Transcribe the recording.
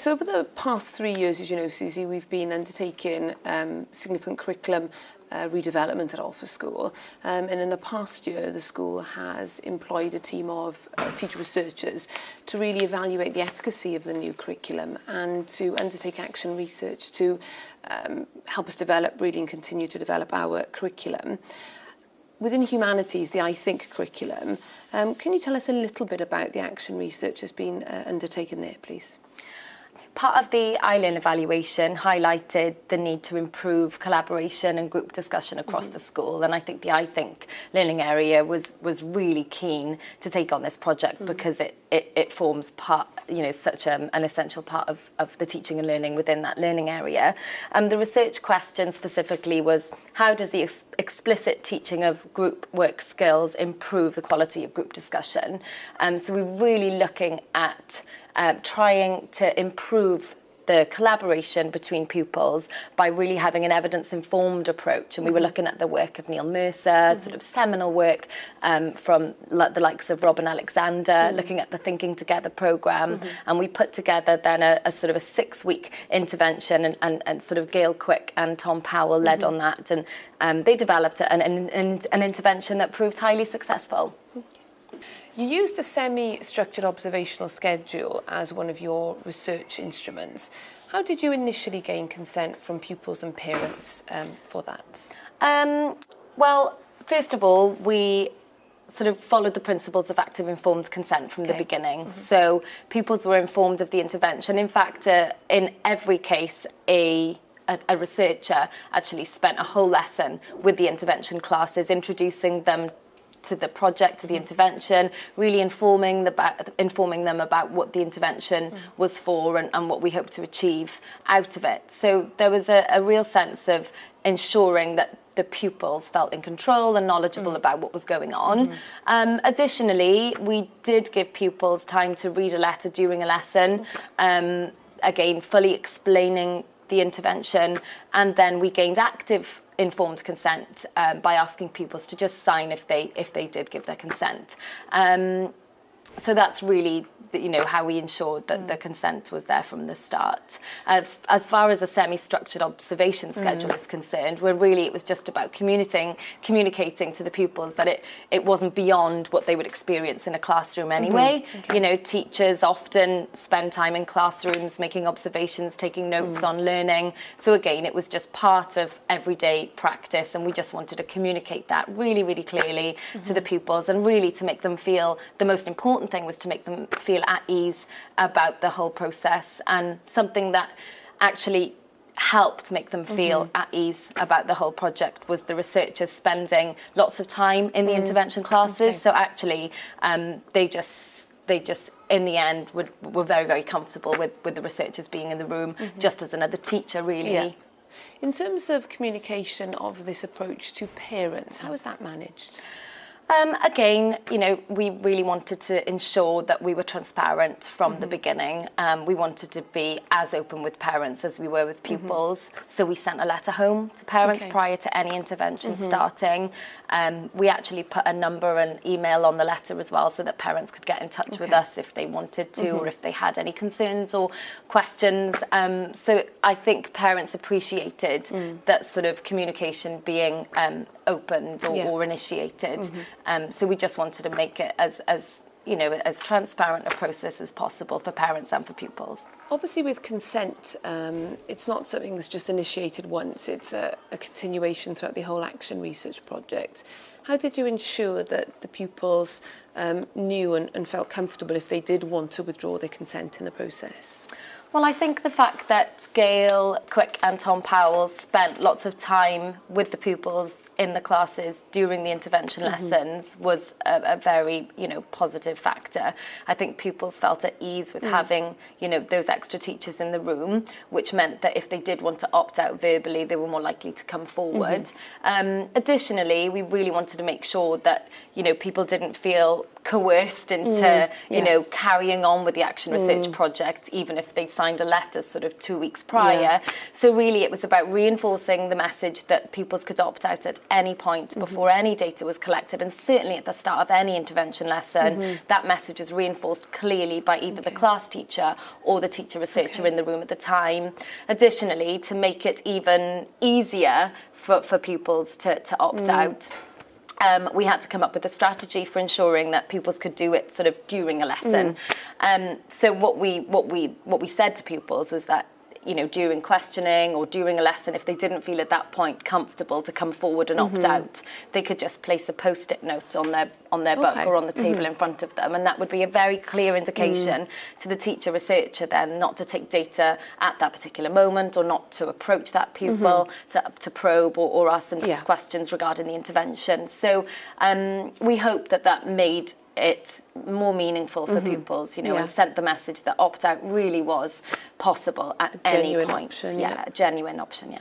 So over the past 3 years, as you know, Susie, we've been undertaking significant curriculum redevelopment at Olchfa School. And in the past year, the school has employed a team of teacher researchers to really evaluate the efficacy of the new curriculum and to undertake action research to help us develop really and continue to develop our curriculum. Within humanities, the iThink curriculum, can you tell us a little bit about the action research that's been undertaken there, please? Part of the iLearn evaluation highlighted the need to improve collaboration and group discussion across the school, and I think the iThink learning area was really keen to take on this project because it forms part, such an essential part of the teaching and learning within that learning area. The research question specifically was, how does the explicit teaching of group work skills improve the quality of group discussion? So we're really looking at trying to improve the collaboration between pupils by really having an evidence-informed approach. And we were looking at the work of Neil Mercer, sort of seminal work from the likes of Robin Alexander, looking at the Thinking Together programme. And we put together then a sort of a 6-week intervention, and sort of Gail Quick and Tom Powell led on that. And they developed an intervention that proved highly successful. You used a semi-structured observational schedule as one of your research instruments. How did you initially gain consent from pupils and parents for that? Well, first of all, we sort of followed the principles of active informed consent from the beginning. So pupils were informed of the intervention. In fact, in every case, a researcher actually spent a whole lesson with the intervention classes, introducing them to the project, to the intervention, really informing them about what the intervention was for and what we hope to achieve out of it. So there was a real sense of ensuring that the pupils felt in control and knowledgeable about what was going on. Additionally, we did give pupils time to read a letter during a lesson, again, fully explaining the intervention, and then we gained active informed consent by asking pupils to just sign if they did give their consent. So that's really how we ensured that the consent was there from the start. As far as a semi-structured observation schedule is concerned, where really it was just about communicating to the pupils that it wasn't beyond what they would experience in a classroom anyway. Teachers often spend time in classrooms making observations, taking notes on learning. So again, it was just part of everyday practice, and we just wanted to communicate that really, really clearly to the pupils, and really to make them feel, the most important thing was to make them feel at ease about the whole process. And something that actually helped make them feel at ease about the whole project was the researchers spending lots of time in the intervention classes. So actually they just in the end were very, very comfortable with the researchers being in the room, just as another teacher, really. In terms of communication of this approach to parents, how is that managed? Again, we really wanted to ensure that we were transparent from the beginning. We wanted to be as open with parents as we were with pupils. So we sent a letter home to parents prior to any intervention starting. We actually put a number and email on the letter as well, so that parents could get in touch with us if they wanted to, or if they had any concerns or questions. So I think parents appreciated that sort of communication being opened or initiated. So we just wanted to make it as transparent a process as possible for parents and for pupils. Obviously, with consent, it's not something that's just initiated once. It's a continuation throughout the whole action research project. How did you ensure that the pupils knew and felt comfortable if they did want to withdraw their consent in the process? Well, I think the fact that Gail Quick and Tom Powell spent lots of time with the pupils in the classes during the intervention lessons was a very, positive factor. I think pupils felt at ease with having, those extra teachers in the room, which meant that if they did want to opt out verbally, they were more likely to come forward. Additionally, we really wanted to make sure that, people didn't feel coerced into, you know, carrying on with the action research project, even if they'd signed a letter sort of 2 weeks prior. So really it was about reinforcing the message that pupils could opt out at any point before any data was collected, and certainly at the start of any intervention lesson, that message is reinforced clearly by either the class teacher or the teacher researcher in the room at the time. Additionally, to make it even easier for pupils to opt out, we had to come up with a strategy for ensuring that pupils could do it sort of during a lesson. So what we said to pupils was that, you know, during questioning or during a lesson, if they didn't feel at that point comfortable to come forward and opt out, they could just place a post-it note on their book or on the table in front of them, and that would be a very clear indication to the teacher researcher then not to take data at that particular moment, or not to approach that pupil to probe or ask them questions regarding the intervention. So we hope that made it more meaningful for pupils, you know, and sent the message that opt-out really was possible at any point. Option, a genuine option,